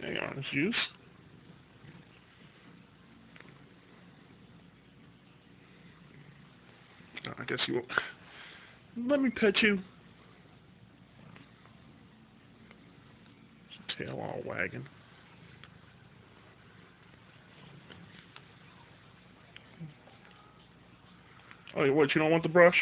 Hang on, it's juice. Oh, I guess you won't. Let me pet you. Tail all wagging. Oh, what? You don't want the brush?